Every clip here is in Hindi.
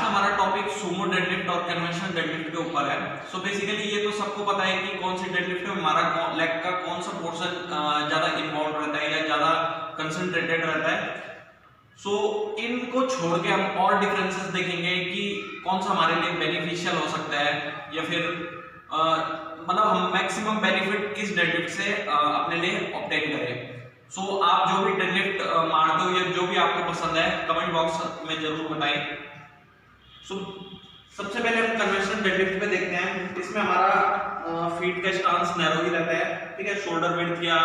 का हमारा टॉपिक सुमो डेडलिफ्ट और कन्वेंशनल डेडलिफ्ट के ऊपर है। सो बेसिकली ये तो सबको पता है कि कौन सी डेडलिफ्ट में हमारा लेग का कौन सा पोर्शन ज्यादा इन्वॉल्व रहता है या ज्यादा कंसंट्रेटेड रहता है। सो इनको छोड़ के हम और डिफरेंसेस देखेंगे कि कौन सा हमारे लिए बेनिफिशियल हो सकता है या फिर मतलब हम मैक्सिमम बेनिफिट किस डेडलिफ्ट से अपने लिए ऑब्टेन करें। सो आप जो भी डेडलिफ्ट मारते हो या जो भी आपको पसंद है कमेंट बॉक्स में जरूर बताएं। सो सबसे पहले हम कन्वेंशनल डेडलिफ्ट पे देखते हैं। इसमें हमारा फीट का स्टांस नैरो ही रहता है, ठीक है। शोल्डर विड्थ या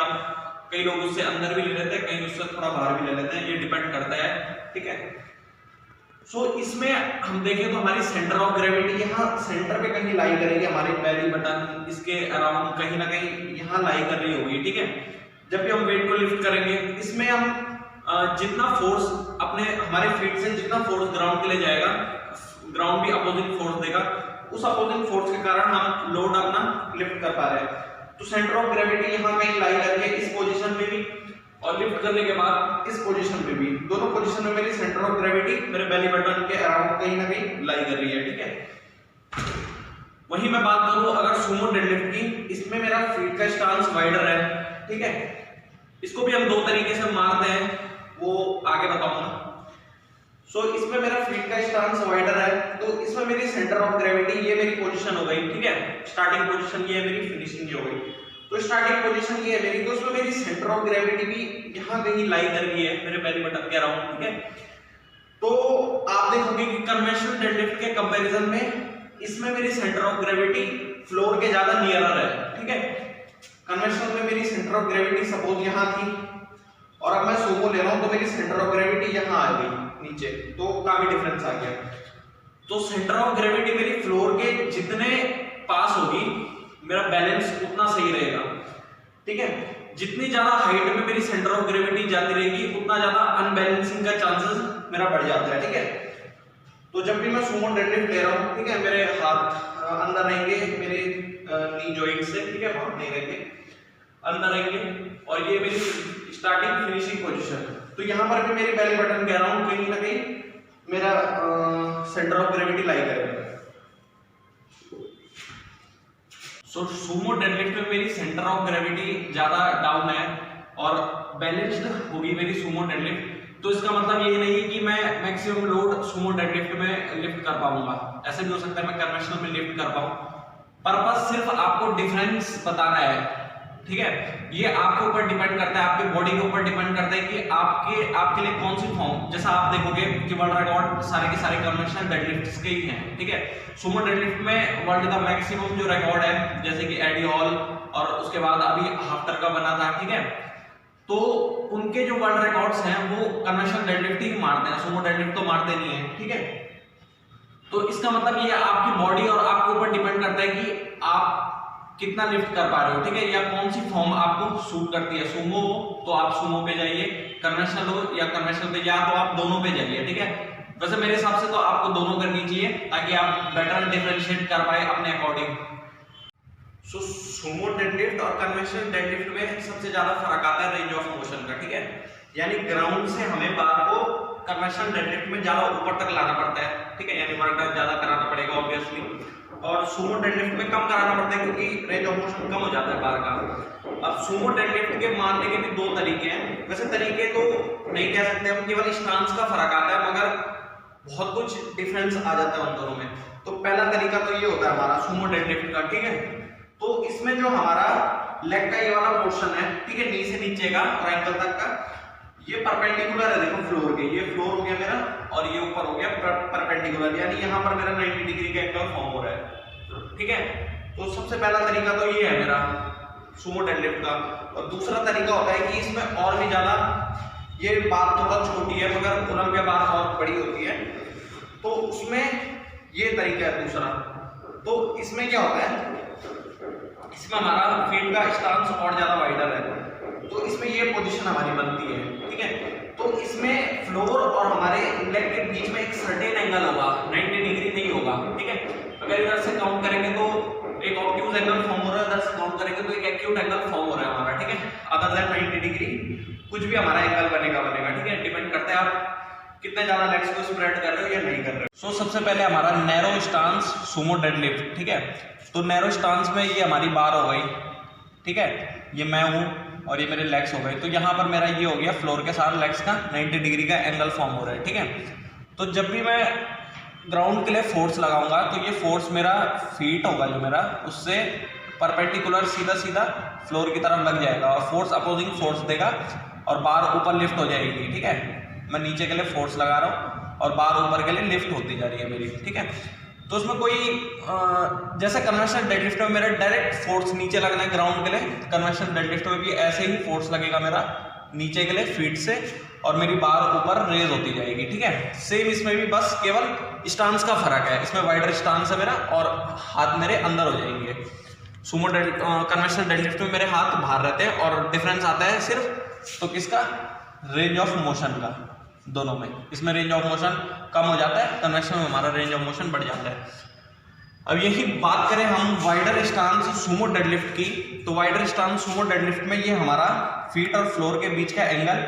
कई लोग उससे अंदर भी ले लेते हैं, कई उससे थोड़ा बाहर भी ले लेते हैं, ये डिपेंड करता है, ठीक है। सो इसमें हम देखें तो हमारी सेंटर ऑफ ग्रेविटी यहाँ सेंटर पे कहीं लाई करेगी, हमारी बेली बटन इसके अराउंड कहीं ना कहीं यहाँ लाई कर रही होगी, ठीक है। जब भी हम वेट को लिफ्ट करेंगे इसमें हम जितना फोर्स अपने हमारे फीट से जितना फोर्स ग्राउंड के लिए जाएगा, ग्राउंड भी अपोजिंग फोर्स देगा, उस अपोजिंग फोर्स के कारण हम लोड अपना लिफ्ट कर पा रहे हैं। तो सेंटर ऑफ ग्रेविटी यहाँ कहीं लाई कर रही है, इस पोजीशन में भी और लिफ्ट करने के बाद इस पोजीशन में भी, दोनों पोजीशन में मेरी सेंटर ऑफ ग्रेविटी मेरे बेली बटन के अराउंड कहीं ना कहीं लाई कर रही है, ठीक है। वहीं मैं बात करूं अगर सुमो डेडलिफ्ट की, इसमें मेरा फीट का स्टांस वाइडर है, ठीक है। इसको भी हम दो तरीके से मारते हैं, वो आगे बताऊंगा। सो इसमें मेरा फीट का स्टांस वाइडर है, तो इसमें मेरी सेंटर ऑफ ग्रेविटी ये मेरी पोजीशन हो गई, ठीक है। स्टार्टिंग पोजीशन ये है मेरी, फिनिशिंग ये हो गई। तो स्टार्टिंग पोजीशन ये है मेरी, तो उसमें मेरी सेंटर ऑफ ग्रेविटी भी यहाँ कहीं लाई कर रही है मेरे बेली बटन के अराउंड, ठीक है। तो आप देखोगे कि कन्वेंशनल डेडलिफ्ट के कंपैरिजन में इसमें मेरी सेंटर ऑफ ग्रेविटी फ्लोर के ज्यादा नियरर है, ठीक है। कन्वेंशनल में मेरी सेंटर ऑफ ग्रेविटी सपोज यहाँ थी और अब मैं सुमो ले रहा हूँ तो मेरी सेंटर ऑफ ग्रेविटी यहाँ आ गई नीचे, तो काफी डिफरेंस आ गया। तो सेंटर ऑफ ग्रेविटी मेरी फ्लोर के जितने पास होगी मेरा बैलेंस उतना सही रहेगा, ठीक है। जितनी ज्यादा हाइट में मेरी सेंटर ऑफ ग्रेविटी जाती रहेगी उतना ज्यादा अनबैलेंसिंग का चांसेस मेरा बढ़ जाता है, ठीक है। तो जब भी मैं सुमो डेडलिफ्ट ले रहा हूँ, ठीक है, मेरे हाथ अंदर रहेंगे मेरे नी जॉइंट से, ठीक है, बाहर नहीं रहेंगे, अंदर रहेंगे और ये मेरी स्टार्टिंग फिनिशिंग पोजीशन। तो यहाँ पर भी मेरी बेली बटन कह रहा हूँ कहीं ना कहीं मेरा सेंटर ऑफ ग्रेविटी लाई करेगा। सो सुमो डेडलिफ्ट में मेरी सेंटर ऑफ ग्रेविटी ज्यादा डाउन है और बैलेंस्ड होगी मेरी सुमो डेडलिफ्ट। तो इसका मतलब ये नहीं है कि मैं मैक्सिमम लोड सुमो डेडलिफ्ट में लिफ्ट कर पाऊंगा, ऐसे भी हो सकता है मैं कन्वेंशनल में लिफ्ट कर पाऊं। पर्पस सिर्फ आपको डिफरेंस बताना है, ठीक है। ये आपके ऊपर डिपेंड करता है, आपके बॉडी के ऊपर डिपेंड करता है कि आपके लिए कौन सी फॉर्म। जैसा आप देखोगे कि वर्ल्ड रिकॉर्ड सारे के सारे कन्वेंशनल डेडलिफ्ट्स के ही हैं, ठीक है। सुमो डेडलिफ्ट में वर्ल्ड का मैक्सिमम जो रिकॉर्ड है जैसे कि एडी हॉल और उसके बाद अभी हाफ्टर का बना था, ठीक है। तो उनके जो वर्ल्ड रिकॉर्ड्स हैं वो कन्वेंशनल डेडलिफ्ट ही मारते हैं, सुमो डेडलिफ्ट तो मारते नहीं है, ठीक है। तो इसका मतलब ये आपकी बॉडी और आपके ऊपर डिपेंड करता है कि आप कितना लिफ्ट कर पा रहे हो, ठीक है, या कौन सी फॉर्म आपको सूट करती है। सुमो हो तो आप सुमो पे जाइए, कन्वेंशनल हो या कन्वेंशनल पे, या तो आप दोनों पे जाइए, ठीक है। वैसे मेरे हिसाब से तो आपको दोनों करनी चाहिए ताकि आप बेटर डिफरेंशिएट कर पाए अपने अकॉर्डिंग। सो सुमो डेडलिफ्ट और कन्वेंशनल डेडलिफ्ट में सबसे ज्यादा फर्क आता है रेंज ऑफ मोशन का, ठीक है। यानी ग्राउंड से हमें बार को कन्वेंशनल डेडलिफ्ट में ज्यादा ऊपर तक लाना पड़ता है, ठीक है, यानी वर्क ज्यादा कराना पड़ेगा ऑब्वियसली। और सुमो डेडलिफ्ट में कम कराना पड़ता है क्योंकि रेंज ऑफ मोशन कम हो जाता है बार का। अब सुमो डेडलिफ्ट के मारने के भी दो तरीके हैं। वैसे तरीके तो नहीं कह सकते हम, केवल स्टांस का फर्क आता है, मगर बहुत कुछ डिफरेंस आ जाता है उन दोनों में। तो पहला तरीका तो ये होता है हमारा सुमो डेडलिफ्ट का, ठीक है। तो इसमें जो हमारा लेग का ये वाला पोर्शन है, ठीक है, नी से नीचे का और एंकल तक का, ये परपेंडिकुलर है, देखो फ्लोर के, ये फ्लोर हो गया मेरा और ये ऊपर हो गया परपेंडिकुलर, यानी यहाँ पर मेरा 90 डिग्री का एंगल फॉर्म हो रहा है, ठीक है। तो सबसे पहला तरीका तो ये है मेरा सुमो डेडलिफ्ट का। और दूसरा तरीका होता है कि इसमें और भी ज्यादा, ये बात थोड़ा छोटी है मगर ओलंपिया बार और बड़ी होती है, तो उसमें ये तरीका है दूसरा। तो इसमें क्या होता है, इसमें हमारा फीट का स्टांस और ज्यादा वाइडर है, तो इसमें ये पोजीशन हमारी बनती है, ठीक है। तो इसमें फ्लोर और हमारे लेग के बीच में एक सर्टेन एंगल होगा, 90 डिग्री नहीं होगा, ठीक है। अगर इधर से काउंट करेंगे तो एक ऑब्ट्यूज एंगल फॉर्म हो रहा है, इधर से काउंट करेंगे तो एक एक्यूट एंगल फॉर्म हो रहा है हमारा, ठीक है। अदर देन 90 डिग्री कुछ भी हमारा एंगल बनेगा, ठीक है, डिपेंड करता है आप कितने ज्यादा लेग्स को स्प्रेड कर रहे हो या नहीं कर रहे हो। सो सबसे पहले हमारा नैरो स्टांस सुमो डेडलिफ्ट, ठीक है। तो नैरो स्टांस में ये हमारी बार हो गई, ठीक है, ये मैं हूँ और ये मेरे लेग्स हो गए। तो यहाँ पर मेरा ये हो गया फ्लोर के साथ लेग्स का 90 डिग्री का एंगल फॉर्म हो रहा है, ठीक है। तो जब भी मैं ग्राउंड के लिए फोर्स लगाऊंगा तो ये फोर्स मेरा फीट होगा जो मेरा, उससे परपेंडिकुलर सीधा सीधा फ्लोर की तरफ लग जाएगा और फोर्स अपोजिंग फोर्स देगा और बार ऊपर लिफ्ट हो जाएगी, ठीक है। मैं नीचे के लिए फोर्स लगा रहा हूँ और बार ऊपर के लिए लिफ्ट होती जा रही है मेरी, ठीक है। तो उसमें कोई जैसे कन्वेंशनल डेडलिफ्ट में मेरा डायरेक्ट फोर्स नीचे लगना है ग्राउंड के लिए, कन्वेंशनल डेडलिफ्ट में भी ऐसे ही फोर्स लगेगा मेरा नीचे के लिए फीट से और मेरी बार ऊपर रेज होती जाएगी, ठीक है। सेम इसमें भी बस केवल स्टांस का फर्क है, इसमें वाइडर स्टांस है मेरा और हाथ मेरे अंदर हो जाएंगे। सुमो कन्वेंशनल डेडलिफ्ट में मेरे हाथ बाहर रहते हैं और डिफरेंस आता है सिर्फ तो किसका, रेंज ऑफ मोशन का, दोनों में। इसमें रेंज ऑफ मोशन कम हो जाता है, कन्वेंशनल में हमारा रेंज ऑफ मोशन बढ़ जाता है। अब यही बात करें हम वाइडर स्टांस सुमो डेडलिफ्ट की, तो वाइडर स्टांस सुमो डेडलिफ्ट में ये हमारा फीट और फ्लोर के बीच का एंगल,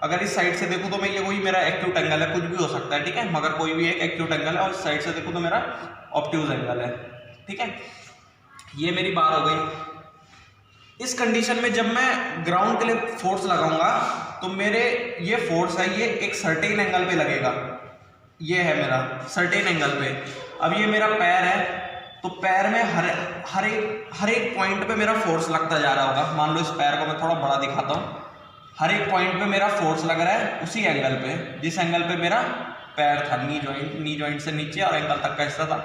अगर इस साइड से देखूं तो मैं ये कोई मेरा एक्यूट एंगल है, कुछ भी हो सकता है, ठीक है, मगर कोई भी एक एक्यूट एंगल है, और इस साइड से देखूं तो मेरा ऑब्ट्यूज एंगल है, ठीक है। ये मेरी बार हो गई। इस कंडीशन में जब मैं ग्राउंड के लिए फोर्स लगाऊंगा तो मेरे ये फोर्स है ये एक सर्टेन एंगल पे लगेगा, ये है मेरा सर्टेन एंगल पे। अब ये मेरा पैर है तो पैर में हर एक पॉइंट पे मेरा फोर्स लगता जा रहा होगा। मान लो इस पैर को मैं थोड़ा बड़ा दिखाता हूँ, हर एक पॉइंट पे मेरा फोर्स लग रहा है उसी एंगल पे, जिस एंगल पे मेरा पैर था, नी जॉइंट से नीचे और एंगल तक का हिस्सा था,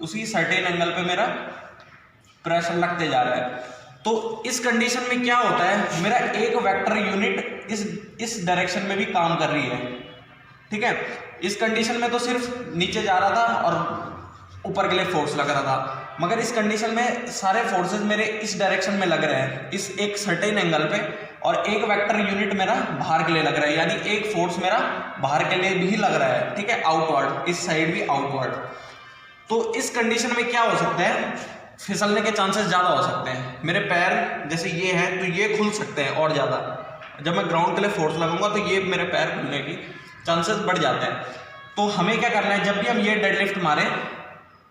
उसी सर्टेन एंगल पे मेरा प्रेशर लगते जा रहा है। तो इस कंडीशन में क्या होता है, मेरा एक वेक्टर यूनिट इस डायरेक्शन में भी काम कर रही है, ठीक है। इस कंडीशन में तो सिर्फ नीचे जा रहा था और ऊपर के लिए फोर्स लग रहा था, मगर इस कंडीशन में सारे फोर्सेस मेरे इस डायरेक्शन में लग रहे हैं, इस एक सर्टेन एंगल पे, और एक वेक्टर यूनिट मेरा बाहर के लिए लग रहा है, यानी एक फोर्स मेरा बाहर के लिए भी लग रहा है, ठीक है, आउटवर्ड, इस साइड भी आउटवर्ड। तो इस कंडीशन में क्या हो सकता है, फिसलने के चांसेस ज़्यादा हो सकते हैं। मेरे पैर जैसे ये हैं तो ये खुल सकते हैं और ज़्यादा, जब मैं ग्राउंड के लिए फोर्स लगाऊंगा तो ये मेरे पैर खुलने की चांसेस बढ़ जाते हैं। तो हमें क्या करना है, जब भी हम ये डेडलिफ्ट मारें,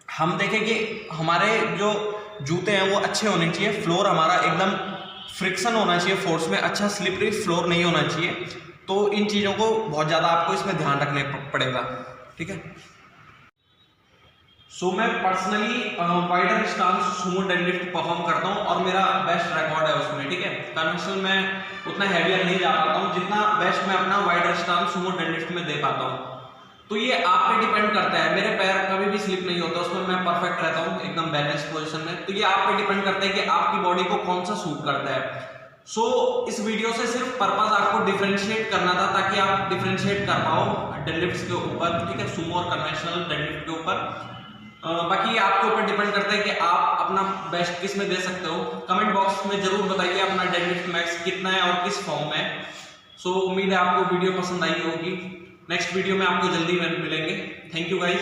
हम देखें कि हमारे जो जूते हैं वो अच्छे होने चाहिए, फ्लोर हमारा एकदम फ्रिक्शन होना चाहिए फोर्स में, अच्छा स्लिपरी फ्लोर नहीं होना चाहिए। तो इन चीज़ों को बहुत ज़्यादा आपको इसमें ध्यान रखने पड़ेगा, ठीक है। सो मैं personally wider stance Sumo deadlift perform करता हूँ और मेरा बेस्ट रिकॉर्ड है उसमें, ठीक है। कन्वेंशनल में उतना हैवियर नहीं जा पाता हूँ जितना बेस्ट मैं अपना वाइडर स्टांस सुमो डेडलिफ्ट में दे पाता हूँ। तो ये आप पे डिपेंड करता है, मेरे पैर कभी भी स्लिप नहीं होता, उसमें मैं परफेक्ट रहता हूँ एकदम बैलेंस पोजीशन में। तो ये आप पे डिपेंड करता है कि आपकी बॉडी को कौन सा सूट करता है। सो इस वीडियो से सिर्फ पर्पस आपको डिफरेंशिएट करना था, ताकि आप डिफरेंशिएट कर पाओ डेडलिफ्ट के ऊपर, ठीक है, सुमो और कन्वेंशनल डेडलिफ्ट के ऊपर। बाकी ये आपके ऊपर डिपेंड करता है कि आप अपना बेस्ट किस में दे सकते हो। कमेंट बॉक्स में जरूर बताइए अपना डेडलिफ्ट मैक्स कितना है और किस फॉर्म में है। सो उम्मीद है आपको वीडियो पसंद आई होगी। नेक्स्ट वीडियो में आपको जल्दी मिलेंगे। Thank you guys.